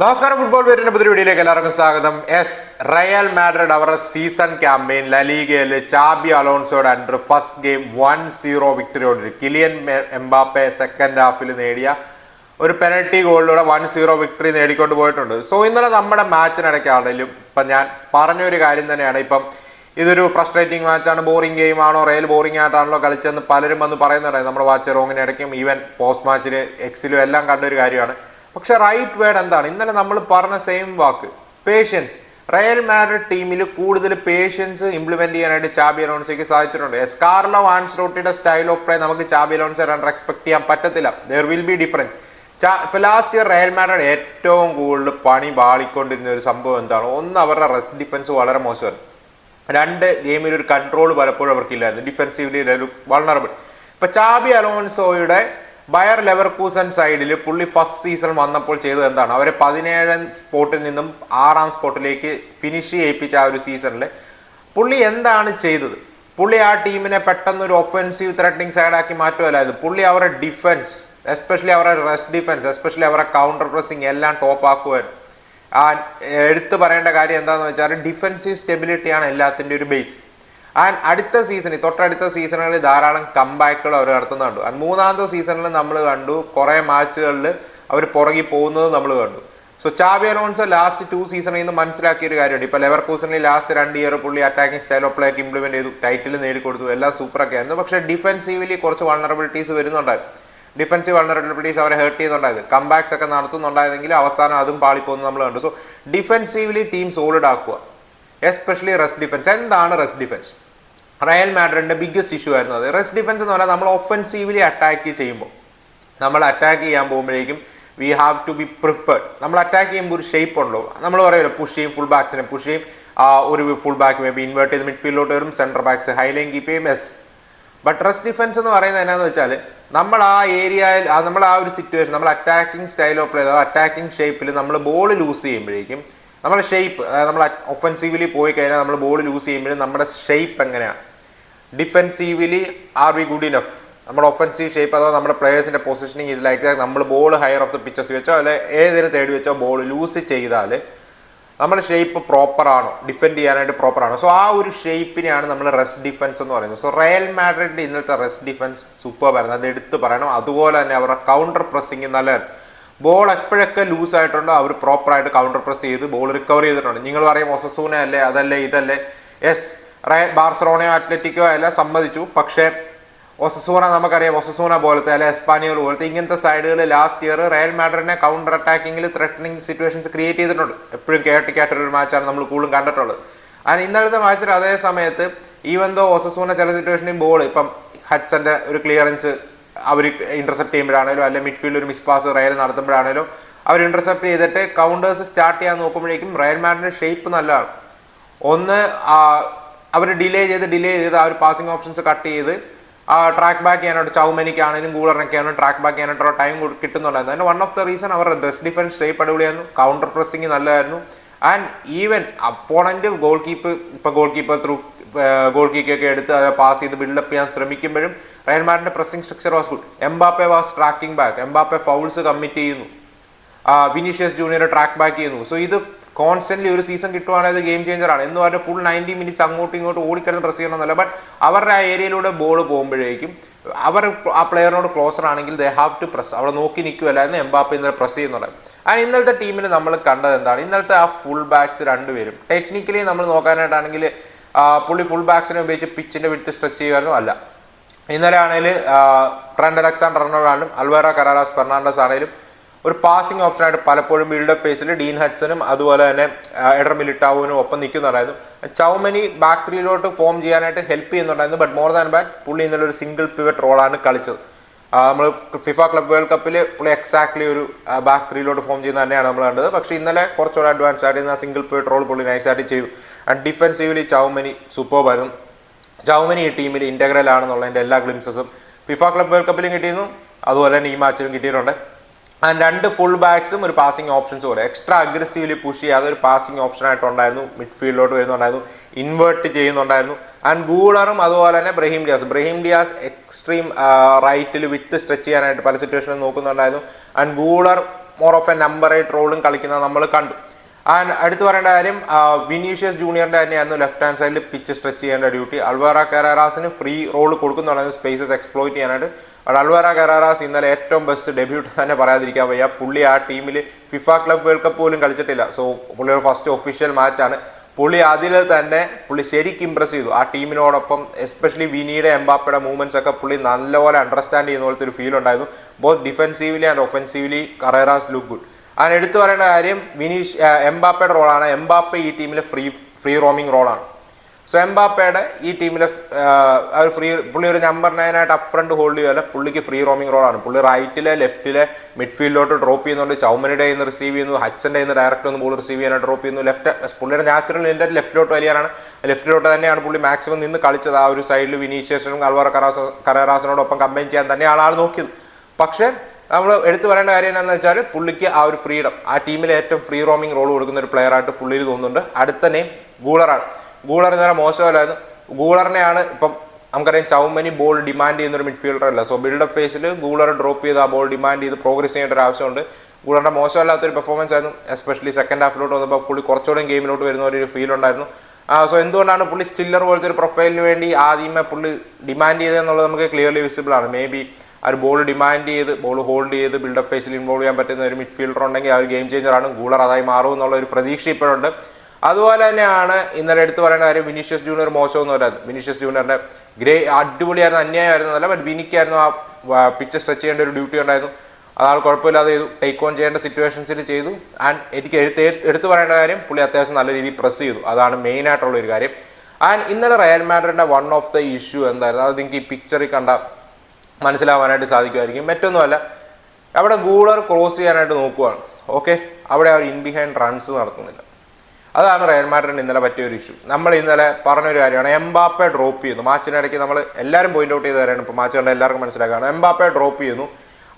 നമസ്കാരം. ഫുട്ബോൾ പേരിന്റെ പുതിയ വീഡിയോയിലേക്ക് എല്ലാവർക്കും സ്വാഗതം. റയൽ മാഡ്രിഡ് അവരുടെ സീസൺ ക്യാമ്പയിൻ ലലീഗയിൽ ചാബി അലോൺസോയുടെ അണ്ടർ ഫസ്റ്റ് ഗെയിം 1-0 വിക്ടറിയോട് കിലിയൻ എംബാപ്പെ സെക്കൻഡ് ഹാഫിൽ നേടിയ ഒരു പെനൽറ്റി ഗോളിലൂടെ 1-0 വിക്ടറി നേടിക്കൊണ്ട് പോയിട്ടുണ്ട്. സോ ഇന്നലെ നമ്മുടെ മാച്ചിനിടയ്ക്കാണെങ്കിലും ഇപ്പം ഞാൻ പറഞ്ഞൊരു കാര്യം തന്നെയാണ്, ഇപ്പം ഇതൊരു ഫ്രസ്ട്രേറ്റിംഗ് മാച്ചാണ്, ബോറിംഗ് ഗെയിം ആണോ, റയൽ ബോറിംഗ് ആയിട്ടാണല്ലോ കളിച്ചതെന്ന് പലരും വന്ന് പറയുന്നുണ്ടായിരുന്നു. നമ്മുടെ വാച്ച് റോങ്ങിനിടയ്ക്കും ഈവൻ പോസ്റ്റ് മാച്ചിന് എക്സിലും എല്ലാം കണ്ടൊരു കാര്യമാണ്. പക്ഷെ റൈറ്റ് വേർഡ് എന്താണ്? ഇന്നലെ നമ്മൾ പറഞ്ഞ സെയിം വാക്ക്, പേഷ്യൻസ്. റയൽ മാഡ്രിഡ് ടീമിൽ കൂടുതൽ പേഷ്യൻസ് ഇംപ്ലിമെന്റ് ചെയ്യാനായിട്ട് ചാബി അലോൺസോയ്ക്ക് സാധിച്ചിട്ടുണ്ട്. കാർലോ ആൻസെലോട്ടിയുടെ സ്റ്റൈൽ ഓഫ് പ്ലേ നമുക്ക് ചാബി അലോൺസോ എക്സ്പെക്ട് ചെയ്യാൻ പറ്റത്തില്ല. There will be difference. ഇപ്പൊ ലാസ്റ്റ് ഇയർ റയൽ മാഡ്രിഡ് ഏറ്റവും കൂടുതൽ പണി പാളിക്കൊണ്ടിരുന്ന ഒരു സംഭവം എന്താണ്? ഒന്ന്, അവരുടെ റെസ്റ്റ് ഡിഫൻസ് വളരെ മോശമാണ്. രണ്ട്, ഗെയിമിൽ ഒരു കൺട്രോൾ പലപ്പോഴും അവർക്കില്ലായിരുന്നു. ഡിഫെൻസീവ്ലി ഒരു വൾണറബിൾ. ഇപ്പൊ ചാബി അലോൺസോയുടെ ബയർ ലെവർകൂസൻ സൈഡിൽ പുള്ളി ഫസ്റ്റ് സീസൺ വന്നപ്പോൾ ചെയ്തത് എന്താണ്? അവരെ 17 സ്പോട്ടിൽ നിന്നും 6ാം സ്പോട്ടിലേക്ക് ഫിനിഷ് ചെയ്യിപ്പിച്ച ആ ഒരു സീസണിൽ പുള്ളി എന്താണ് ചെയ്തത്? പുള്ളി ആ ടീമിനെ പെട്ടെന്നൊരു ഒഫൻസീവ് ത്രെറ്റനിങ് സൈഡാക്കി മാറ്റുമല്ലായിരുന്നു. പുള്ളി അവരുടെ ഡിഫൻസ്, എസ്പെഷ്യലി അവരുടെ റെസ്റ്റ് ഡിഫൻസ്, എസ്പെഷ്യലി അവരുടെ കൗണ്ടർ പ്രസിങ് എല്ലാം ടോപ്പ് ആക്കുമായിരുന്നു. എടുത്തു പറയേണ്ട കാര്യം എന്താണെന്ന് വെച്ചാൽ ഡിഫൻസീവ് സ്റ്റെബിലിറ്റിയാണ് എല്ലാത്തിൻ്റെ ഒരു ബേസ്. ആൻഡ് അടുത്ത സീസണിൽ, തൊട്ടടുത്ത സീസണുകളിൽ ധാരാളം കംബാക്കുകൾ അവർ നടത്തുന്നുണ്ട്. ആൻഡ് മൂന്നാമത്തെ സീസണിൽ നമ്മൾ കണ്ടു കുറേ മാച്ചുകളിൽ അവർ പുറകെ പോകുന്നത് നമ്മൾ കണ്ടു. സോ ചാബി അലോൺസോ ലാസ്റ്റ് 2 സീസണിൽ നിന്ന് മനസ്സിലാക്കിയ ഒരു കാര്യമുണ്ട്. ഇപ്പോൾ ലെവർകൂസനിൽ ലാസ്റ്റ് 2 ഇയർ പുള്ളി അറ്റാക്കിംഗ് സ്റ്റൈൽ ഓഫ് പ്ലേ ഒക്കെ ഇംപ്ലിമെന്റ് ചെയ്തു, ടൈറ്റിൽ നേടിക്കൊടുത്തു, എല്ലാം സൂപ്പറൊക്കെ ആയിരുന്നു. പക്ഷേ ഡിഫൻസീവ്ലി കുറച്ച് വൾണറബിലിറ്റീസ് വരുന്നുണ്ടായിരുന്നു. ഡിഫൻസീവ് വൾണറബിലിറ്റീസ് അവരെ ഹേർട്ട് ചെയ്യുന്നുണ്ടായിരുന്നു. കംബാക്സ് ഒക്കെ നടത്തുന്നുണ്ടായിരുന്നെങ്കിൽ അവസാനം അതും പാളിപ്പോകുന്നത് നമ്മൾ കണ്ടു. സോ ഡിഫൻസീവ്ലി ടീം സോളിഡ് ആക്കുക, എസ്പെഷ്യലി റെസ്റ്റ് ഡിഫൻസ്. എന്താണ് റെസ്റ്റ് ഡിഫൻസ്? റയൽ മാഡ്രിഡിന്റെ ബിഗ്ഗസ്റ്റ് ഇഷ്യൂ ആയിരുന്നു അത്. റെസ്റ്റ് ഡിഫൻസ് എന്ന് പറഞ്ഞാൽ നമ്മൾ ഒഫൻസീവ്ലി അറ്റാക്ക് ചെയ്യുമ്പോൾ, നമ്മൾ അറ്റാക്ക് ചെയ്യാൻ പോകുമ്പോഴേക്കും we have to be prepared. നമ്മൾ അറ്റാക്ക് ചെയ്യുമ്പോൾ ഒരു ഷേപ്പ് ഉണ്ടോ? നമ്മൾ പറയുമല്ലോ പുഷ് ചെയ്യും, ഫുൾ ബാക്സിനെ പുഷ് ചെയ്യും, ഒരു full back may be invert ചെയ്ത് മിഡ്ഫീൽഡിലോട്ട് വരും, സെൻറ്റർ ബാക്സ് ഹൈലൈൻ കീപ്പ് ചെയ്യും, ബട്ട് റെസ്റ്റ് ഡിഫൻസ് എന്ന് പറയുന്നത് എന്നാന്ന് വെച്ചാൽ നമ്മൾ ആ ഏരിയയിൽ, നമ്മൾ ആ ഒരു സിറ്റുവേഷൻ, നമ്മൾ attacking style of play, attacking ഷേപ്പിൽ നമ്മൾ ബോൾ ലൂസ് ചെയ്യുമ്പോഴേക്കും നമ്മുടെ ഷേപ്പ്, അതായത് നമ്മൾ ഒഫൻസീവ്ലി പോയി കഴിഞ്ഞാൽ നമ്മൾ ബോൾ ലൂസ് ചെയ്യുമ്പോഴും നമ്മുടെ ഷേപ്പ് എങ്ങനെയാണ്? Defensively are we good enough? നമ്മുടെ ഒഫൻസീവ് ഷേപ്പ് അഥവാ നമ്മുടെ പ്ലേയേഴ്സിന്റെ പൊസിഷനിങ് ഈസ് ലൈക്ക് നമ്മൾ ball higher of the pitches വെച്ചോ അല്ലെ ഏതിനെ തേടി വെച്ചോ ബോൾ ലൂസ് ചെയ്താൽ നമ്മുടെ ഷേപ്പ് പ്രോപ്പറാണോ, ഡിഫെൻഡ് ചെയ്യാനായിട്ട് പ്രോപ്പറാണോ? സോ ആ ഒരു ഷേപ്പിനെയാണ് നമ്മൾ റെസ്റ്റ് ഡിഫൻസ് എന്ന് പറയുന്നത്. സോ റയൽ മാഡ്രിഡിന്റെ ഇന്നത്തെ റെസ്റ്റ് ഡിഫൻസ് സൂപ്പർബായിരുന്നു, അത് എടുത്ത് പറയണം. അതുപോലെ തന്നെ അവരുടെ കൗണ്ടർ പ്രസ്സിങ് നല്ലതായിരുന്നു. ബോൾ എപ്പോഴൊക്കെ ലൂസ് ആയിട്ടുണ്ടോ അവർ പ്രോപ്പറായിട്ട് കൗണ്ടർ പ്രസ് ചെയ്ത് ബോൾ റിക്കവർ ചെയ്തിട്ടുണ്ട്. നിങ്ങൾ പറയും ഒസസൂന അല്ലേ, അതല്ലേ, ഇതല്ലേ. ബാർസലോണയോ അത്ലറ്റിക്കോ അല്ല, സമ്മതിച്ചു. പക്ഷേ ഒസസൂന നമുക്കറിയാം, ഒസസൂന പോലത്തെ അല്ലെ എസ്പാനിയോൾ പോലത്തെ ഇങ്ങനത്തെ സൈഡുകൾ ലാസ്റ്റ് ഇയർ റയൽ മാഡ്രിഡിനെ കൗണ്ടർ അറ്റാക്കിങ്ങിൽ ത്രെറ്റനിങ് സിറ്റുവേഷൻസ് ക്രിയേറ്റ് ചെയ്തിട്ടുണ്ട്. എപ്പോഴും കേട്ടൊരു മാച്ചാണ് നമ്മൾ കൂടുതലും കണ്ടിട്ടുള്ളത്. ആൻഡ് ഇന്നലത്തെ മാച്ചിൽ അതേ സമയത്ത് ഈവൻ ദോ ഒസസൂന ചില സിറ്റുവേഷനിൽ ബോൾ, ഇപ്പം ഹഡ്സന്റെ ഒരു ക്ലിയറൻസ് അവർ ഇന്റർസെപ്റ്റ് ചെയ്യുമ്പോഴാണേലും അല്ലെ മിഡ്ഫീൽഡ് ഒരു മിസ് പാസ് റയൽ നടത്തുമ്പോഴാണേലും അവർ ഇന്റർസെപ്റ്റ് ചെയ്തിട്ട് കൗണ്ടേഴ്സ് സ്റ്റാർട്ട് ചെയ്യാൻ നോക്കുമ്പോഴേക്കും റയൽ മാഡ്രിഡിന്റെ ഷേപ്പ് നല്ലതാണ്. ഒന്ന്, അവർ ഡിലേ ചെയ്ത് ആ ഒരു പാസിംഗ് ഓപ്ഷൻസ് കട്ട് ചെയ്ത് ട്രാക്ക് ബാക്ക് ചെയ്യാനായിട്ട് ചൗമനിക്കാണെങ്കിലും ഗൂളറിനൊക്കെയാണെങ്കിലും ട്രാക്ക് ബാക്ക് ചെയ്യാനായിട്ടുള്ള ടൈം കിട്ടുന്നുണ്ടായിരുന്നു. അതിന് വൺ ഓഫ് ദ റീസൺ അവരുടെ ഡ്രസ് ഡിഫൻസ് ഷേപ്പ് അടിപൊളിയായിരുന്നു, കൗണ്ടർ പ്രസ്സിങ് നല്ലതായിരുന്നു. And even opponent goalkeeper through goal കിക്കൊക്കെ എടുത്ത് പാസ് ചെയ്ത് ബിൽഡപ്പ് ചെയ്യാൻ ശ്രമിക്കുമ്പോഴും റയൽ മാഡ്രിഡിന്റെ pressing structure was good. Mbappe was tracking back, Mbappe fouls commit ചെയ്യുന്നു, വിനീഷ്യസ് ജൂനിയർ ട്രാക്ക് ബാക്ക് ചെയ്യുന്നു. സോ ഇത് കോൺസ്റ്റന്റ്ലി ഒരു സീസൺ കിട്ടുവാണെങ്കിൽ ഗെയിം ചേഞ്ചറാണ്. എന്ന് പറഞ്ഞാൽ ഫുൾ 90 മിനിറ്റ്സ് അങ്ങോട്ടും ഇങ്ങോട്ടും ഓടിക്കിടന്ന് പ്രസ് ചെയ്യണമെന്നല്ല, ബട്ട് അവരുടെ ആ ഏരിയയിലൂടെ ബോൾ പോകുമ്പോഴേക്കും അവർ ആ പ്ലെയറിനോട് ക്ലോസർ ആണെങ്കിൽ ദേ ഹാവ് ടു പ്രസ്, അവിടെ നോക്കി നിൽക്കുമല്ലായിരുന്നു. എംബാപ്പെ ഇന്നലെ പ്രസ് ചെയ്യുന്നുണ്ട്. ആൻഡ് ഇന്നലത്തെ ടീമിൽ നമ്മൾ കണ്ടത് എന്താണ്? ഇന്നലത്തെ ആ ഫുൾ ബാക്സ് രണ്ടുപേരും ടെക്നിക്കലി നമ്മൾ നോക്കാനായിട്ടാണെങ്കിൽ പുള്ളി ഫുൾ ബാക്സിനെ ഉപയോഗിച്ച് പിച്ചിന്റെ വിട്ട് സ്ട്രെച്ച് ചെയ്യുമായിരുന്നു. അല്ല, ഇന്നലെ ആണെങ്കിലും ട്രെൻഡ് അലക്സാണ്ടർ-ആർണോൾഡ് ആണെങ്കിലും അൽവാരോ കരാരാസ് ഫെർണാണ്ടസ് ആണെങ്കിലും ഒരു പാസിംഗ് ഓപ്ഷനായിട്ട് പലപ്പോഴും ബിൽഡപ്പ് ഫേസിൽ ഡീൻ ഹഡ്സനും അതുപോലെ തന്നെ എഡർ മിലിറ്റാവോനും ഒപ്പം നിൽക്കുന്നുണ്ടായിരുന്നു. ചൗമനി ബാക്ക് ത്രീയിലോട്ട് ഫോം ചെയ്യാനായിട്ട് ഹെൽപ്പ് ചെയ്യുന്നുണ്ടായിരുന്നു. ബട്ട് മോർ ദാൻ ബാറ്റ് പുള്ളി ഇന്നലെ ഒരു സിംഗിൾ പിവറ്റ് റോളാണ് കളിച്ചത്. നമ്മൾ ഫിഫ ക്ലബ് വേൾഡ് കപ്പിൽ പുള്ളി എക്സാക്ട്ലി ഒരു ബാക്ക് ത്രീയിലോട്ട് ഫോം ചെയ്യുന്നത് തന്നെയാണ് നമ്മൾ കണ്ടത്. പക്ഷേ ഇന്നലെ കുറച്ചുകൂടെ അഡ്വാൻസ് ആയിട്ട് ആ സിംഗിൾ പിവറ്റ് റോൾ പുള്ളി നൈസായിട്ട് ചെയ്തു. And defensively ചൗമനി സൂപ്പർബായിരുന്നു. ചൗമനി ഈ ടീമിൽ ഇൻ്റഗ്രൽ ആണെന്നുള്ളതിൻ്റെ എല്ലാ ഗ്ലിംസസും ഫിഫ ക്ലബ് വേൾഡ് കപ്പിലും കിട്ടിയിരുന്നു, അതുപോലെ തന്നെ ഈ മാച്ചിലും കിട്ടിയിട്ടുണ്ട്. ആൻഡ് രണ്ട് ഫുൾ ബാക്സും ഒരു പാസിംഗ് ഓപ്ഷൻസ് പോലെ എക്സ്ട്രാ അഗ്രസീവ്ലി പുഷ് ചെയ്യാതെ ഒരു പാസിംഗ് ഓപ്ഷനായിട്ടുണ്ടായിരുന്നു. മിഡ്ഫീൽഡിലോട്ട് വരുന്നുണ്ടായിരുന്നു, ഇൻവേർട്ട് ചെയ്യുന്നുണ്ടായിരുന്നു. ആൻഡ് ഗൂളറും അതുപോലെ തന്നെ ബ്രഹീം ഡിയാസ് എക്സ്ട്രീം റൈറ്റിൽ വിട്ട് സ്ട്രെച്ച് ചെയ്യാനായിട്ട് പല സിറ്റുവേഷനിൽ നോക്കുന്നുണ്ടായിരുന്നു. And Guler more of a number 8 റോളും കളിക്കുന്നത് നമ്മൾ കണ്ടു. ആൻഡ് അടുത്ത് പറയേണ്ട കാര്യം വിനീഷ്യസ് ജൂനിയറിന്റെ തന്നെയായിരുന്നു ലെഫ്റ്റ് ഹാൻഡ് സൈഡിൽ പിച്ച് സ്ട്രെച്ച് ചെയ്യേണ്ട ഡ്യൂട്ടി. അൽവാരോ കെറാറാസിന് ഫ്രീ റോൾ കൊടുക്കുന്നുണ്ടായിരുന്നു സ്പേസസ് എക്സ്പ്ലോയിറ്റ് ചെയ്യാനായിട്ട്. അൽവാരോ കെറാറാസ് ഇന്നലെ ഏറ്റവും ബെസ്റ്റ് ഡെബ്യൂട്ട് തന്നെ പറയാതിരിക്കാൻ വയ്യ. പുള്ളി ആ ടീമിൽ ഫിഫ ക്ലബ് വേൾഡ് കപ്പ് പോലും കളിച്ചിട്ടില്ല. സോ പുള്ളിയുടെ ഫസ്റ്റ് ഒഫീഷ്യൽ മാച്ചാണ്. പുള്ളി അതിൽ തന്നെ പുള്ളി ശരിക്കും ഇംപ്രസ് ചെയ്തു. ആ ടീമിനോടൊപ്പം എസ്പെഷ്യലി വിനിയുടെ എംബാപ്പയുടെ മൂവ്മെന്റ്സ് ഒക്കെ പുള്ളി നല്ലപോലെ അണ്ടർസ്റ്റാൻഡ് ചെയ്യുന്ന പോലത്തെ ഒരു ഫീൽ ഉണ്ടായിരുന്നു. Both defensively and offensively Carreras look good. അതിന് എടുത്തു പറയേണ്ട കാര്യം എംബാപ്പയുടെ റോളാണ്. എംബാപ്പെ ഈ ടീമിലെ ഫ്രീ റോമിങ് റോളാണ്. സോ എംബാപ്പയുടെ ഈ ടീമിലെ പുള്ളി ഒരു നമ്പർ 9 ആയിട്ട് അപ്പ് ഫ്രണ്ട് ഹോൾഡ് ചെയ്യുമല്ല, പുള്ളിക്ക് ഫ്രീ റോമിങ് റോളാണ്. പുള്ളി റൈറ്റിലെ ലെഫ്റ്റിലെ മിഡ്ഫീൽഡിലോട്ട് ഡ്രോപ്പ് ചെയ്യുന്നുണ്ട്. ചൗമനിയുടെ നിന്ന് റിസീവ് ചെയ്യുന്നു, ഹച്ചൻ്റെ നിന്ന് ഡയറക്റ്റ് ഒന്ന് ബോൾ റിസീവ് ചെയ്യാനായിട്ട് ഡ്രോപ്പ് ചെയ്യുന്നു. പുള്ളിയുടെ നാച്ചുറൽ എൻ്റെ ലെഫ്റ്റിലോട്ട് വലിയാനാണ്. ലെഫ്റ്റിലോട്ട് തന്നെയാണ് പുള്ളി മാക്സിമം നിന്ന് കളിച്ചത്. ആ ഒരു സൈഡിൽ വിനീഷ്യസിനും അൽവാരോ കെറാറാസിനോടൊപ്പം കമ്പൈൻ ചെയ്യാൻ തന്നെയാണ് ആൾ നോക്കിയത്. പക്ഷേ നമ്മൾ എടുത്തു പറയേണ്ട കാര്യം എന്താണെന്ന് വെച്ചാൽ പുള്ളിക്ക് ആ ഒരു ഫ്രീഡം, ആ ടീമിലെ ഏറ്റവും ഫ്രീ റോമിങ് റോൾ കൊടുക്കുന്ന ഒരു പ്ലെയർ ആയിട്ട് പുള്ളിയിൽ തോന്നുന്നുണ്ട്. അടുത്ത നെയിം ഗൂളറാണ്. ഗൂളർ ഇന്നലെ മോശമല്ലായിരുന്നു. ഗൂളറിനെയാണ് ഇപ്പം നമുക്കറിയാം ചൗമനി ബോൾ ഡിമാൻഡ് ചെയ്യുന്ന ഒരു മിഡ്ഫീൽഡർ അല്ല. സോ ബിൽഡപ്പ് ഫേസിൽ ഗൂളർ ഡ്രോപ്പ് ചെയ്ത് ആ ബോൾ ഡിമാൻഡ് ചെയ്ത് പ്രോഗ്രസ് ചെയ്യേണ്ട ഒരു ആവശ്യമുണ്ട്. ഗൂളറിന്റെ മോശമല്ലാത്തൊരു പെർഫോമൻസ് ആയിരുന്നു. എസ്പെഷ്യലി സെക്കൻഡ് ഹാഫിലോട്ട് വന്നപ്പോൾ പുള്ളി കുറച്ചുകൂടെ ഗെയിമിലോട്ട് വരുന്ന ഒരു ഫീൽ ഉണ്ടായിരുന്നു. സോ എന്തുകൊണ്ടാണ് പുള്ളി സ്റ്റില്ലർ പോലത്തെ ഒരു പ്രൊഫൈലിന് വേണ്ടി ആദ്യമേ പുള്ളി ഡിമാൻഡ് ചെയ്തതെന്നുള്ളത് നമുക്ക് ക്ലിയർലി വിസിബിൾ ആണ്. മേ ബി ആ ഒരു ബോൾ ഡിമാൻഡ് ചെയ്ത് ബോൾ ഹോൾഡ് ചെയ്ത് ബിൽഡപ്പ് ഫേസിൽ ഇൻവോൾവ് ചെയ്യാൻ പറ്റുന്ന ഒരു മിഡ്ഫീൽഡർ ഉണ്ടെങ്കിൽ ആ ഒരു ഗെയിം ചേഞ്ചറാണ്. ഗൂളർ അതായി മാറും എന്നുള്ള ഒരു പ്രതീക്ഷ ഇപ്പോഴുണ്ട്. അതുപോലെ തന്നെയാണ് ഇന്നലെ എടുത്ത് പറയേണ്ട കാര്യം വിനീഷ്യസ് ജൂനിയർ മോശമൊന്നും വരാது. വിനീഷ്യസ് ജൂനിയറിന്റെ അടിപൊളിയായിരുന്നു, അന്യായമായിരുന്നല്ല. ബട്ട് വിനിക്കായിരുന്നു ആ പിച്ച് സ്ട്രെച്ച് ചെയ്യേണ്ട ഒരു ഡ്യൂട്ടി ഉണ്ടായിരുന്നു. അതാണ് കുഴപ്പമില്ലാതെ ചെയ്തു. ടേക്ക് ഓൺ ചെയ്യേണ്ട സിറ്റുവേഷൻസിൽ ചെയ്തു. ആൻഡ് എനിക്ക് എടുത്തു പറയേണ്ട കാര്യം പുള്ളി അത്യാവശ്യം നല്ല രീതിയിൽ പ്രസ് ചെയ്തു. അതാണ് മെയിൻ ആയിട്ടുള്ള ഒരു കാര്യം. ആൻഡ് ഇന്നലെ റയൽ മാഡ്രിഡിന്റെ വൺ ഓഫ് ദ ഇഷ്യൂ എന്തായിരുന്നു അത് നിങ്ങൾക്ക് ഈ പിക്ചറിൽ കണ്ട മനസ്സിലാവാനായിട്ട് സാധിക്കുമായിരിക്കും. മറ്റൊന്നുമല്ല, അവിടെ ഗൂളർ ക്രോസ് ചെയ്യാനായിട്ട് നോക്കുവാണ്. ഓക്കെ, അവിടെ അവർ ഇൻ ബിഹൈൻഡ് റൺസ് നടത്തുന്നില്ല. അതാണ് റയൽ മാഡ്രിഡിന് ഇന്നലെ പറ്റിയ ഒരു ഇഷ്യൂ. നമ്മൾ ഇന്നലെ പറഞ്ഞൊരു കാര്യമാണ്, എംബാപ്പെ ഡ്രോപ്പ് ചെയ്യുന്നു. മാച്ചിനിടയ്ക്ക് നമ്മൾ എല്ലാവരും പോയിന്റ് ഔട്ട് ചെയ്ത് തരാണ്. ഇപ്പോൾ മാച്ച് കണ്ട എല്ലാവർക്കും മനസ്സിലാക്കുകയാണ്. എംബാപ്പെ ഡ്രോപ്പ് ചെയ്യുന്നു,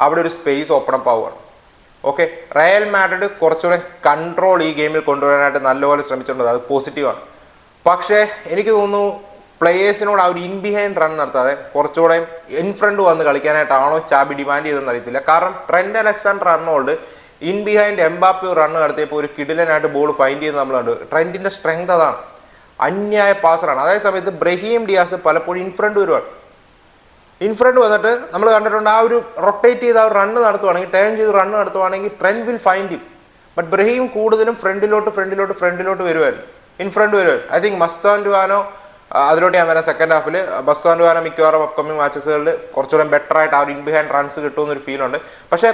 അവിടെ ഒരു സ്പേസ് ഓപ്പൺ അപ്പ് ആവുകയാണ്. ഓക്കെ, റയൽ മാഡ്രിഡ് കുറച്ചുകൂടെ കൺട്രോൾ ഈ ഗെയിമിൽ കൊണ്ടുവരാനായിട്ട് നല്ലപോലെ ശ്രമിച്ചിട്ടുണ്ട്. അത് പോസിറ്റീവാണ്. പക്ഷേ എനിക്ക് തോന്നുന്നു പ്ലേയേഴ്സിനോട് ആ ഒരു ഇൻ ബിഹൈൻഡ് റൺ നടത്താതെ കുറച്ചുകൂടെ ഇൻ ഫ്രണ്ട് വന്ന് കളിക്കാനായിട്ടാണോ ചാബി ഡിമാൻഡ് ചെയ്തതെന്ന് അറിയത്തില്ല. കാരണം trend Alexander Arnold in behind Mbappe run നടത്തിയപ്പോൾ ഒരു കിടിലനായിട്ട് ബോൾ ഫൈൻഡ് ചെയ്യുന്നത് നമ്മൾ കണ്ടു. ട്രെൻഡിന്റെ സ്ട്രെങ്ത് അതാണ്, അന്യായ പാസറാണ്. അതേ സമയത്ത് ബ്രഹീം ഡിയാസ് പലപ്പോഴും ഇൻ ഫ്രണ്ട് വരുവാണ്. ഇൻ ഫ്രണ്ട് വന്നിട്ട് നമ്മൾ കണ്ടിട്ടുണ്ട്, ആ ഒരു റൊട്ടേറ്റ് ചെയ്ത് ആ ഒരു റണ്ണ് നടത്തുവാണെങ്കിൽ, ടേൺ ചെയ്ത് റണ്ണ് നടത്തുവാണെങ്കിൽ Trent will find him. But Brahim കൂടുതലും ഫ്രണ്ടിലോട്ട് വരുമായിരുന്നു, ഇൻ ഫ്രണ്ട് വരുമായിരുന്നു. ഐ തിങ്ക് മസ്താൻഡുവാനോ അതിലോട്ട് ഞാൻ വരാം. സെക്കൻഡ് ഹാഫിൽ മസ്താൻഡുവാനോ മിക്കവാറും അപ്കമിങ് മാച്ചസുകളിൽ കുറച്ചുകൂടെ ബെറ്റർ ആയിട്ട് ആ ഒരു ഇൻ ബിഹൈൻഡ് റൺസ് കിട്ടുമെന്നൊരു ഫീൽ ഉണ്ട്. പക്ഷേ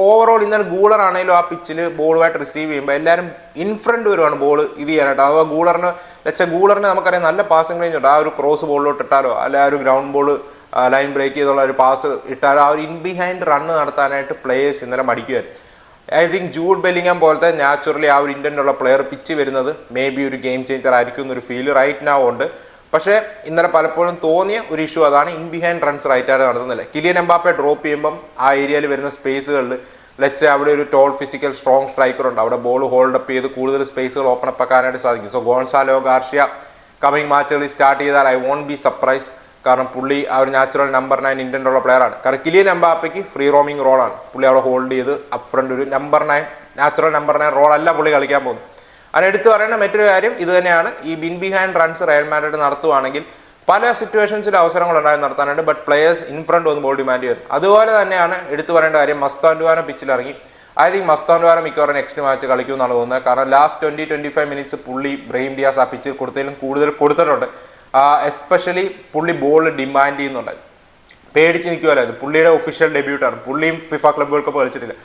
ഓവറോൾ ഇന്നലെ ഗൂളർ ആണെങ്കിലും ആ പിച്ചിൽ ബോളുമായിട്ട് റിസീവ് ചെയ്യുമ്പോൾ എല്ലാവരും ഇൻ ഫ്രണ്ട് വരുവാണ് ബോൾ ഇത് ചെയ്യാനായിട്ട്. അഥവാ ഗൂളറിന് നമുക്കറിയാം നല്ല പാസിംഗ് റേഞ്ച് ഉണ്ട്. ആ ഒരു ക്രോസ് ബോളിലോട്ട് ഇട്ടാലോ അല്ലെ ആ ഒരു ഗ്രൗണ്ട് ബോൾ ലൈൻ ബ്രേക്ക് ചെയ്തുള്ള ഒരു പാസ് ഇട്ടാലോ ആ ഒരു ഇൻ ബിഹൈൻഡ് റണ്ണ് നടത്താനായിട്ട് പ്ലേയേഴ്സ് ഇന്നലെ മടിക്കുമായിരുന്നു. ഐ തിങ്ക് ജൂഡ് ബെല്ലിംഗം പോലത്തെ നാച്ചുറലി ആ ഒരു ഇന്ത്യനുള്ള പ്ലെയർ പിച്ച് വരുന്നത് മേ ബി ഒരു ഗെയിം ചേഞ്ചർ ആയിരിക്കും എന്നൊരു ഫീൽ റൈറ്റ് നൗ ഉണ്ട്. പക്ഷേ ഇന്നലെ പലപ്പോഴും തോന്നിയ ഒരു ഇഷ്യൂ അതാണ്, ഇൻ ബിഹൈൻഡ് റൺസ് റൈറ്റായിട്ട് നടത്തുന്നില്ല. കിലിയൻ എംബാപ്പെ ഡ്രോപ്പ് ചെയ്യുമ്പം ആ ഏരിയയിൽ വരുന്ന സ്പേസുകളിൽ ലെറ്റ്സ് അവിടെ ഒരു ടോൾ ഫിസിക്കൽ സ്ട്രോങ് സ്ട്രൈക്കർ ഉണ്ട്, അവിടെ ബോൾ ഹോൾഡ് അപ്പ് ചെയ്ത് കൂടുതൽ സ്പേസുകൾ ഓപ്പൺ അപ്പ് ആക്കാനായിട്ട് സാധിക്കും. സോ ഗോൺസാലോ ഗാർഷ്യ കമ്മിങ് മാച്ചുകളിൽ സ്റ്റാർട്ട് ചെയ്താൽ ഐ വോണ്ട് ബി സർപ്രൈസ്. കാരണം പുള്ളി ആ ഒരു നാച്ചുറൽ നമ്പർ 9 ഇന്ത്യനുള്ള പ്ലെയറാണ്. കാരണം കിലിയൻ എംബാപ്പയ്ക്ക് ഫ്രീ റോമിങ് റോളാണ്. പുള്ളി അവിടെ ഹോൾഡ് ചെയ്ത് അപ്പ് ഫ്രണ്ട് ഒരു നാച്ചുറൽ നമ്പർ 9 റോളല്ല പുള്ളി കളിക്കാൻ പോകുന്നത്. അതിനെടുത്ത് പറയേണ്ട മറ്റൊരു കാര്യം ഇത് തന്നെയാണ്, ഈ in behind runs Real Madrid നടത്തുവാണെങ്കിൽ പല സിറ്റുവേഷൻസിൽ അവസരങ്ങൾ ഉണ്ടായി നടത്താനുണ്ട്. ബട്ട് പ്ലേയേഴ്സ് ഇൻ ഫ്രണ്ട് വന്ന് ബോൾ ഡിമാൻഡ് ചെയ്യും. അതുപോലെ തന്നെയാണ് എടുത്തു പറയേണ്ട കാര്യം, മസ്താൻഡുവാനോ പിച്ചിലിറങ്ങി. ഐ തിങ്ക് മസ്താൻഡുവാനോ മിക്കവാറും നെക്സ്റ്റ് മാച്ച് കളിക്കുമെന്നാണ് തോന്നുന്നത്. കാരണം ലാസ്റ്റ് 20-25 മിനിറ്റ്സ് പുള്ളി ബ്രഹീം ഡിയാസ് ആ പിച്ചിൽ കൊടുത്തതിലും കൂടുതൽ കൊടുത്തിട്ടുണ്ട്. എസ്പെഷ്യലി പുള്ളി ബോൾ ഡിമാൻഡ് ചെയ്യുന്നുണ്ട്, പേടിച്ച് നിൽക്കുമല്ലായിരുന്നു. പുള്ളിയുടെ ഒഫീഷ്യൽ ഡെബ്യൂട്ടാണ്, പുള്ളിയും ഫിഫ ക്ലബ് വേൾഡ് കപ്പ് കളിച്ചിട്ടില്ല.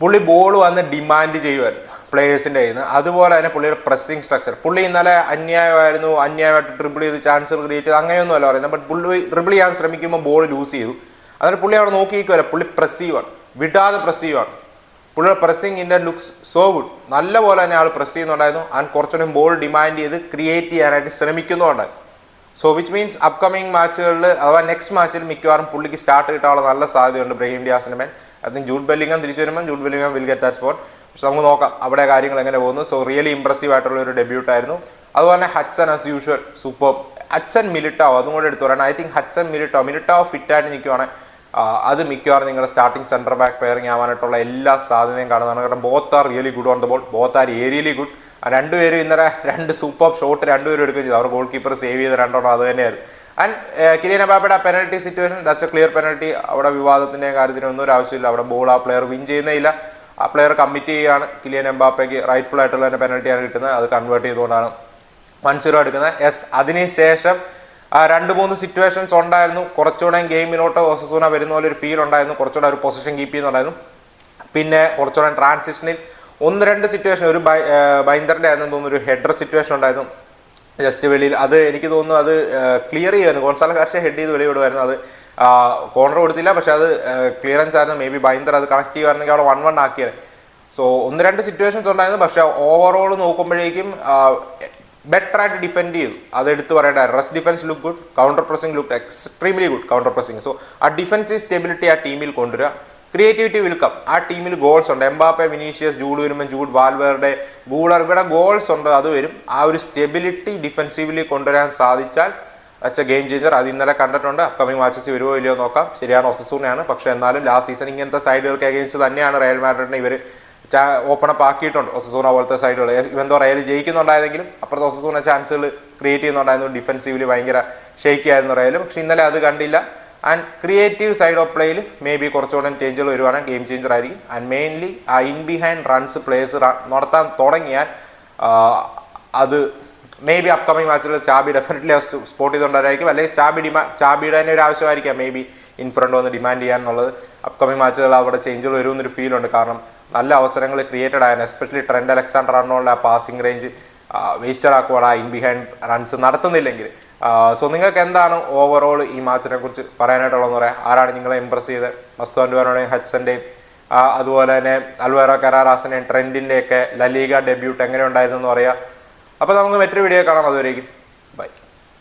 പുള്ളി ബോൾ വന്ന് ഡിമാൻഡ് ചെയ്യുമായിരുന്നു പ്ലേയേഴ്സിൻ്റെ കയ്യിൽ നിന്ന്. അതുപോലെ തന്നെ പുള്ളിയുടെ പ്രസ്സിങ് സ്ട്രക്ചർ, പുള്ളി ഇന്നലെ അന്യായമായിട്ട് ട്രിബിൾ ചെയ്ത് ചാൻസുകൾ ക്രിയേറ്റ് ചെയ്ത് അങ്ങനെയൊന്നും അല്ല പറയുന്നത്. ബട്ട് പുള്ളി ട്രിബിൾ ചെയ്യാൻ ശ്രമിക്കുമ്പോൾ ബോൾ ലൂസ് ചെയ്തു. അതിന് പുള്ളി അവിടെ നോക്കിയിരിക്കുമല്ല, പുള്ളി പ്രസ്സീവാണ്, വിടാതെ പ്രസ്സീവാണ്. പുള്ളിയുടെ pressing in looks so good. നല്ല പോലെ തന്നെ ആൾ പ്രസ് ചെയ്യുന്നുണ്ടായിരുന്നു. ആൻഡ് കുറച്ചുകൂടി ബോൾ ഡിമാൻഡ് ചെയ്ത് ക്രിയേറ്റ് ചെയ്യാനായിട്ട് ശ്രമിക്കുന്നുണ്ടായിരുന്നു. സോ വിച്ച് മീൻസ് അപ്കമിങ് മാച്ചുകളിൽ അഥവാ നെക്സ്റ്റ് മാച്ചിൽ മിക്കവാറും പുള്ളിക്ക് സ്റ്റാർട്ട് കിട്ടാനുള്ള നല്ല സാധ്യതയുണ്ട് ബ്രഹീം ഡിയാസിന് മേൽ. ഐ തിങ്ക് ജൂഡ് ബെല്ലിംഗം തിരിച്ചു വരുമ്പോൾ Jude Bellingham will get that spot. പക്ഷെ നമുക്ക് നോക്കാം അവിടെ കാര്യങ്ങൾ എങ്ങനെ പോകുന്നു. സോ റിയലി ഇംപ്രസീവ് ആയിട്ടുള്ള ഒരു ഡെബ്യൂട്ടായിരുന്നു. അതുപോലെ Hudson as usual super. Hudson Militao അതും കൂടെ എടുത്തു പറയണം. ഐ തിങ്ക് ഹഡ്സൺ മിലിറ്റാവോ ഫിറ്റായിട്ട് നിൽക്കുവാണെങ്കിൽ അത് മിക്കവാറും നിങ്ങളുടെ സ്റ്റാർട്ടിംഗ് സെൻറ്റർ ബാക്ക് പെയറിംഗ് ആവാനായിട്ടുള്ള എല്ലാ സാധ്യതയും കാണുന്നതാണ്. കാരണം both are really good on the ball, both are ഏരിയലി good. രണ്ടുപേരും ഇന്നലെ 2 സൂപ്പർ ഷോട്ട് രണ്ടുപേരും എടുക്കുകയും ചെയ്തു. അവർ ഗോൾ കീപ്പർ സേവ് ചെയ്ത് രണ്ടെണ്ണം അത് തന്നെയായിരുന്നു. ആൻഡ് കിലിയൻ എംബാപ്പയുടെ ആ penalty situation, that's A clear penalty. അവിടെ വിവാദത്തിൻ്റെ കാര്യത്തിനൊന്നും ഒരു ആവശ്യമില്ല. അവിടെ ബോൾ ആ പ്ലെയർ വിൻ ചെയ്യുന്നേയില്ല, ആ പ്ലെയർ കമ്മിറ്റ് ചെയ്യുകയാണ്. കിലിയൻ എംബാപ്പയ്ക്ക് റൈറ്റ്ഫുൾ ആയിട്ടുള്ള തന്നെ പെനൽറ്റിയാണ് കിട്ടുന്നത്. അത് കൺവേർട്ട് ചെയ്തുകൊണ്ടാണ് 1-0 എടുക്കുന്നത്. അതിനുശേഷം 2-3 സിറ്റുവേഷൻസ് ഉണ്ടായിരുന്നു. കുറച്ചുകൂടെ ഗെയിമിലോട്ട് ഒസസൂന വരുന്ന പോലെ ഒരു ഫീൽ ഉണ്ടായിരുന്നു. കുറച്ചുകൂടെ ഒരു പൊസിഷൻ കീപ്പ് ചെയ്യുന്നുണ്ടായിരുന്നു. പിന്നെ കുറച്ചുകൂടെ ട്രാൻസിഷനിൽ 1-2 സിറ്റുവേഷൻ, ഒരു ബൈന്ദറിൻ്റെ ആയിരുന്നു തോന്നുന്നു, ഒരു ഹെഡർ സിറ്റുവേഷൻ ഉണ്ടായിരുന്നു ജസ്റ്റ് വെളിയിൽ. അത് എനിക്ക് തോന്നുന്നു അത് ക്ലിയർ ചെയ്യുമായിരുന്നു. ഗോൺസാലോ ഗാർഷ്യ ഹെഡ് ചെയ്ത് വെളിവിടുമായിരുന്നു. അത് കോർണർ കൊടുത്തില്ല, പക്ഷെ അത് ക്ലിയറൻസ് ആയിരുന്നു. മേ ബി ബൈന്ദർ അത് കണക്ട് ചെയ്യുമായിരുന്നെങ്കിൽ അവിടെ 1-1 ആക്കിയത്. സോ 1-2 സിറ്റുവേഷൻസ് ഉണ്ടായിരുന്നു. പക്ഷെ ഓവറോൾ നോക്കുമ്പോഴേക്കും ബെറ്റർ ആയിട്ട് ഡിഫെൻഡ് ചെയ്തു. അത് എടുത്ത് പറയേണ്ട. Rush defence look good, counter pressing look extremely good counter pressing. So ആ ഡിഫൻസീവ് സ്റ്റെബിലിറ്റി ആ ടീമിൽ കൊണ്ടുവരിക. ക്രിയേറ്റിവിറ്റി വിൽക്കം. ആ ടീമിൽ ഗോൾസ് ഉണ്ട്. എംബാപ്പെ, വിനീഷ്യസ്, ജൂഡ് വരുമ്പോൾ ജൂഡ്, വാൽവേർഡെ, ഗൂളർ, ഇവിടെ ഗോൾസ് ഉണ്ട്. അത് വരും. ആ ഒരു സ്റ്റെബിലിറ്റി ഡിഫെൻസീവ്ലി കൊണ്ടുവരാൻ സാധിച്ചാൽ അച്ഛ ഗെയിം ചേഞ്ചർ. അത് ഇന്നലെ കണ്ടിട്ടുണ്ട്. അപ്കമിങ് മാച്ചസ് വരുമോ ഇല്ലയോ നോക്കാം. ശരിയാണ്, ഒസസൂനയാണ്. പക്ഷേ എന്നാലും ലാസ്റ്റ് സീസൺ ഇങ്ങനത്തെ സൈഡുകൾക്ക് അഗേൻസ്റ്റ് തന്നെയാണ് റയൽ മാഡ്രിഡിനെ ഇവർ ഓപ്പണപ്പ് ആക്കിയിട്ടുണ്ട്. ഒസസൂന പോലത്തെ സൈഡുകൾ ഇവന്തോ റയൽ ജയിക്കുന്നുണ്ടായതെങ്കിലും അപ്പുറത്തെ ഒസസൂന ചാൻസുകൾ ക്രിയേറ്റ് ചെയ്യുന്നുണ്ടായിരുന്നു. ഡിഫെൻസീവ്ലി ഭയങ്കര ഷെയ്ക്ക് ആയിരുന്നു റയൽ. പക്ഷെ ഇന്നലെ അത് കണ്ടില്ല. ആൻഡ് ക്രിയേറ്റീവ് സൈഡ് ഓഫ് പ്ലേയിൽ മേ ബി കുറച്ചുകൂടെ ചേഞ്ചുകൾ വരുവാണെങ്കിൽ ഗെയിം ചേഞ്ചർ ആയിരിക്കും. ആൻഡ് മെയിൻലി ആ ഇൻ ബിഹൈൻഡ് റൺസ് പ്ലേസ് നടത്താൻ തുടങ്ങിയാൽ അത് മേ ബി അപ്കമിങ് മാച്ചിൽ ചാബി ഡെഫിനറ്റ്ലി സ്പോട്ട് ചെയ്തുകൊണ്ടായിരിക്കും. അല്ലെങ്കിൽ ചാബിയുടെ തന്നെ ഒരു ആവശ്യമായിരിക്കാം മേ ബി ഇൻ ഫ്രണ്ട് വന്ന് ഡിമാൻഡ് ചെയ്യാൻ എന്നുള്ളത്. അപ്കമിങ് മാച്ചുകൾ അവിടെ ചേഞ്ചുകൾ വരുമെന്നൊരു ഫീലുണ്ട്. കാരണം നല്ല അവസരങ്ങൾ ക്രിയേറ്റഡ് ആയിരുന്നു. എസ്പെഷ്യലി ട്രെൻഡ് അലക്സാണ്ടർ ആർണോൾഡ് ആ പാസിംഗ് റേഞ്ച് വേസ്റ്റഡ് ആക്കുവാണ് ആ ഇൻ ബിഹൈൻഡ് റൺസ് നടത്തുന്നില്ലെങ്കിൽ. സോ നിങ്ങൾക്ക് എന്താണ് ഓവറോൾ ഈ മാച്ചിനെ കുറിച്ച് പറയാനായിട്ടുള്ളതെന്ന് പറയാം. ആരാണ് നിങ്ങളെ ഇമ്പ്രസ് ചെയ്തത്? മസ്താൻഡുവാനോടെയും ഹഡ്സൻ്റെയും അതുപോലെ തന്നെ അൽവാരോ കരാറാസിൻ്റെയും ട്രെൻഡിൻ്റെയൊക്കെ ലലീഗ ഡെബ്യൂട്ട് എങ്ങനെ ഉണ്ടായിരുന്നു എന്ന് പറയാം. അപ്പോൾ നമുക്ക് മറ്റൊരു വീഡിയോ കാണാം. അതുവരേക്കും